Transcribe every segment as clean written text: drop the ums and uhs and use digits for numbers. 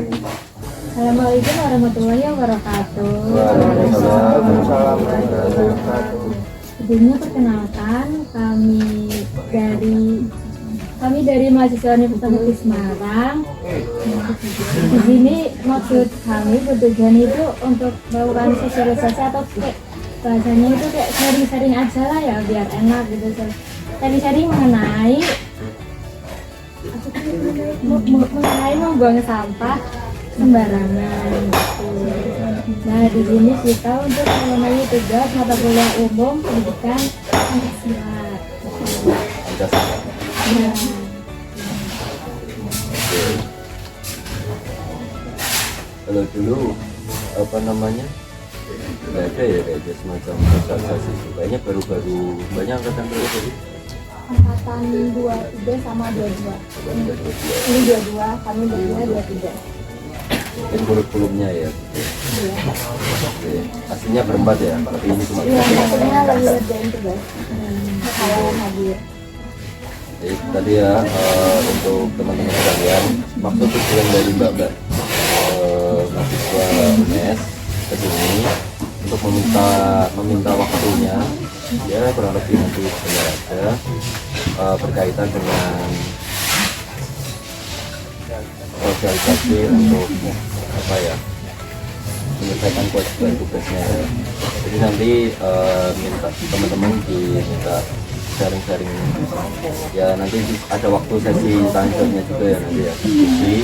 Assalamualaikum warahmatullahi wabarakatuh. Waalaikumsalam warahmatullahi wabarakatuh. Sebelumnya perkenalkan kami dari mahasiswa Universitas Negeri Semarang. Di sini maksud kami bertujuan itu untuk melakukan sosialisasi atau kayak bahasanya itu kayak sharing-sharing aja lah ya biar enak gitu. Sharing-sharing mengenai membuang sampah sembarangan gitu. Nah di sini kita untuk memenuhi tugas mata kuliah umum pendidikan Pancasila. Ya. Kalau dulu apa namanya nggak ada ya kayak semacam sosialisasi itu. Kayaknya baru-baru banyak angkatan berapa tadi? Angkatan 23 sama 22. Ini 22, kami berdua 23. Ini kurikulumnya ya. Iya. Oke. Aslinya berempat ya, tapi ini cuma Iya, maksudnya lagi ngerjain tugas. Kalau yang hadir. jadi tadi ya untuk teman-teman sekalian, maksud tujuan dari Mbak mahasiswa UNES ke sini untuk meminta waktunya ya kurang lebih nanti benar ada berkaitan dengan sosialisasi untuk apa ya menyelesaikan kewajiban tugasnya. Jadi nanti minta teman-teman diminta sharing-sharing ya, nanti ada waktu sesi tanya jawabnya juga ya nanti ya. Jadi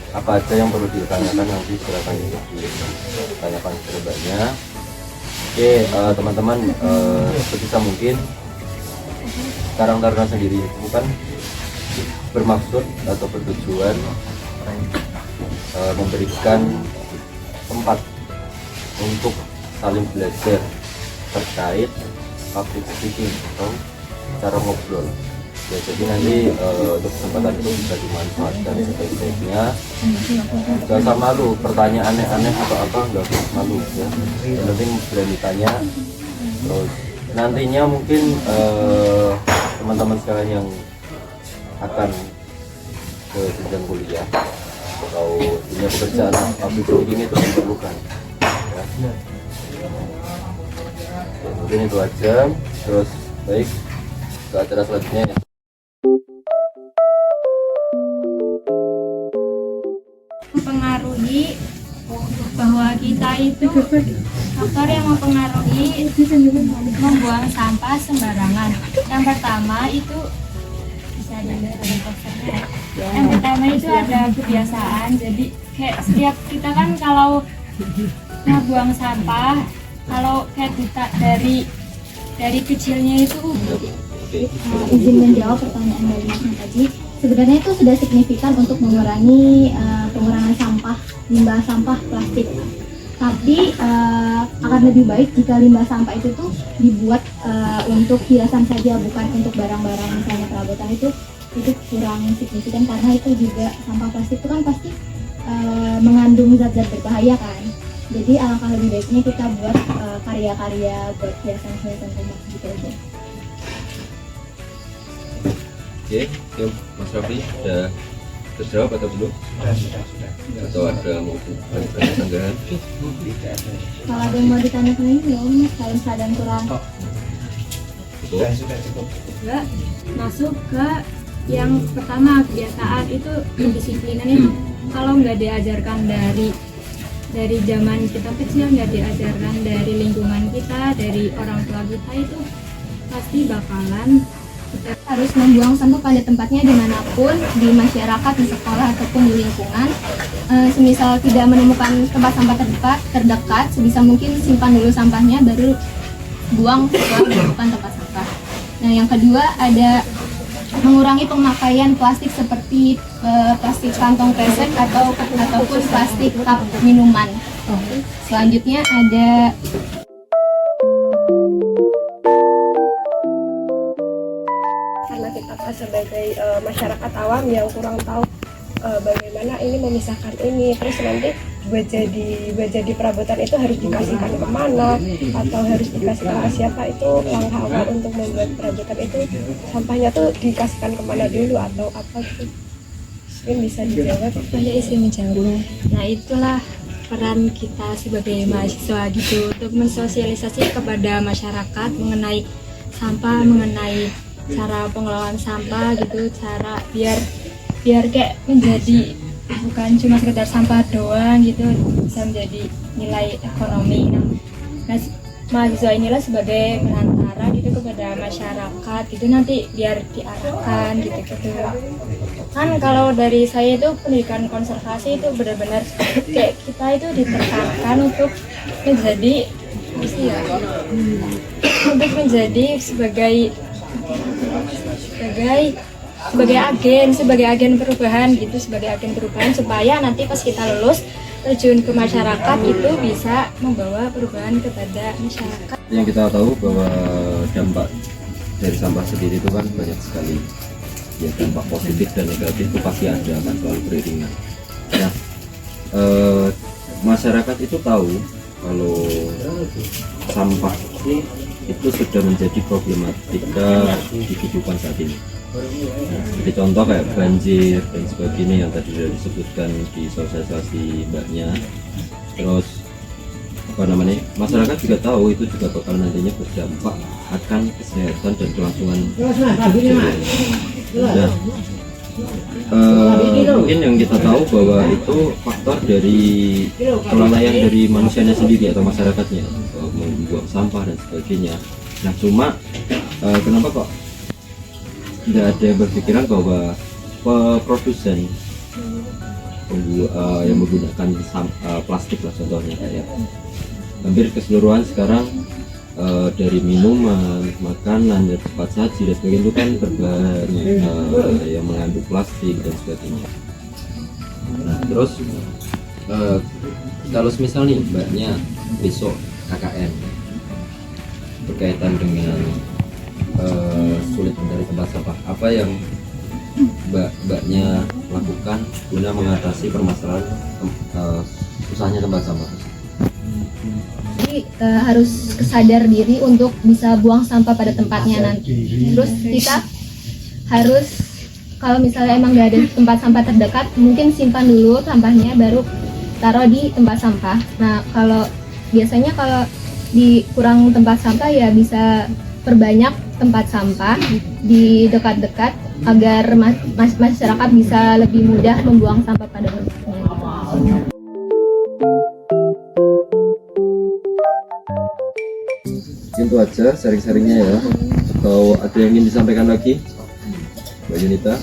apa aja yang perlu ditanyakan nanti silakan untuk ditanyakan terbanyak. Oke teman-teman, sebisa mungkin Karang Taruna sendiri bukan bermaksud atau bertujuan memberikan tempat untuk saling belajar terkait public speaking atau cara ngobrol ya. Jadi nanti untuk kesempatan itu bisa dimanfaatkan sebaik-baiknya. Gak usah malu, pertanyaan aneh-aneh atau apa nggak usah malu ya. Yang penting berani tanya. Terus nantinya mungkin teman-teman sekalian yang akan ke jenjang kuliah atau punya pekerjaan public speaking itu diperlukan ya. Ya, mungkin itu aja. Terus baik ke acara selanjutnya ya. Mempengaruhi bahwa kita itu faktor yang mempengaruhi membuang sampah sembarangan. Yang pertama itu bisa dilihat dari posternya. Yang pertama itu ada kebiasaan. Jadi kayak setiap kita kan kalau ngebuang sampah, kalau kayak kita dari kecilnya itu izin menjawab pertanyaan dari Mas tadi. Sebenarnya itu sudah signifikan untuk mengurangi pengurangan sampah, limbah sampah plastik. Tapi akan lebih baik jika limbah sampah itu tuh dibuat untuk hiasan saja, bukan untuk barang-barang misalnya perabotan. Itu kurang signifikan karena itu juga sampah plastik itu kan pasti mengandung zat-zat berbahaya kan. Jadi alangkah lebih baiknya kita buat karya-karya buat hiasan-hiasan rumah gitu aja. Oke, yuk Mas Raffi sudah terjawab atau belum? Sudah. Atau ada mau tanggapan? Kalau ada yang mau ditanyakan ini belum, kalau misalnya kurang. Sudah cukup. Enggak, masuk ke yang pertama, kebiasaan itu kedisiplinan itu kalau nggak diajarkan dari zaman kita kecil, nggak diajarkan dari lingkungan kita, dari orang tua kita, itu pasti bakalan kita harus membuang sampah pada tempatnya dimanapun, di masyarakat, di sekolah ataupun di lingkungan. Semisal tidak menemukan tempat sampah terdekat, sebisa mungkin simpan dulu sampahnya baru buang setelah menemukan tempat sampah. Nah yang kedua ada mengurangi pemakaian plastik seperti plastik kantong kresek ataupun plastik cup minuman. Selanjutnya ada karena kita sebagai masyarakat awam yang kurang tahu bagaimana ini memisahkan ini, terus nanti buat jadi perabotan itu harus dikasihkan kemana atau harus dikasihkan ke siapa, itu langkah awal untuk membuat perabotan itu sampahnya tuh dikasihkan kemana dulu atau apa gitu. Mungkin bisa dijawab. Saya isi menjawab. Nah itulah peran kita sebagai mahasiswa gitu untuk mensosialisasi kepada masyarakat mengenai sampah, mengenai cara pengelolaan sampah gitu, cara biar kayak menjadi bukan cuma sekedar sampah doang gitu, bisa menjadi nilai ekonomi. Nah, mahasiswa inilah sebagai perantara gitu kepada masyarakat gitu, nanti biar diarahkan gitu. Kan kalau dari saya itu pendidikan konservasi itu benar-benar kayak kita itu ditekankan untuk menjadi untuk menjadi sebagai agen perubahan gitu, sebagai agen perubahan supaya nanti pas kita lulus terjun ke masyarakat itu bisa membawa perubahan kepada masyarakat. Yang kita tahu bahwa dampak dari sampah sendiri itu kan banyak sekali, ya dampak positif dan negatif itu pasti ada, kan selalu beriringan. Nah, masyarakat itu tahu kalau sampah itu sudah menjadi problematika di kehidupan saat ini. Nah, seperti contoh kayak banjir dan sebagainya yang tadi sudah disebutkan di sosialisasi mbaknya. Terus masyarakat juga tahu itu juga bakal nantinya berdampak akan kesehatan dan kelangsungan hidup. Nah, mungkin yang kita tahu bahwa itu faktor dari kelalaian dari manusianya sendiri atau masyarakatnya, membuang sampah dan sebagainya. Nah cuma kenapa kok tidak ada yang berpikiran bahwa produsen yang menggunakan plastik lah contohnya, kayak hampir keseluruhan sekarang dari minuman, makanan, dan cepat saji dan sebagainya itu kan berbahan yang mengandung plastik dan sebagainya. Nah terus kalau misal nih mbaknya besok KKN berkaitan dengan sulit mencari tempat sampah, apa yang mbaknya lakukan guna mengatasi permasalahan susahnya tempat sampah? Jadi harus sadar diri untuk bisa buang sampah pada tempatnya nanti. Terus kita harus, kalau misalnya emang nggak ada tempat sampah terdekat, mungkin simpan dulu sampahnya baru taruh di tempat sampah. Nah kalau biasanya kalau di kurang tempat sampah ya bisa perbanyak tempat sampah di dekat-dekat agar masyarakat bisa lebih mudah membuang sampah pada tempatnya. Itu aja sharing-sharingnya ya. Atau ada yang ingin disampaikan lagi, Mbak Yunita?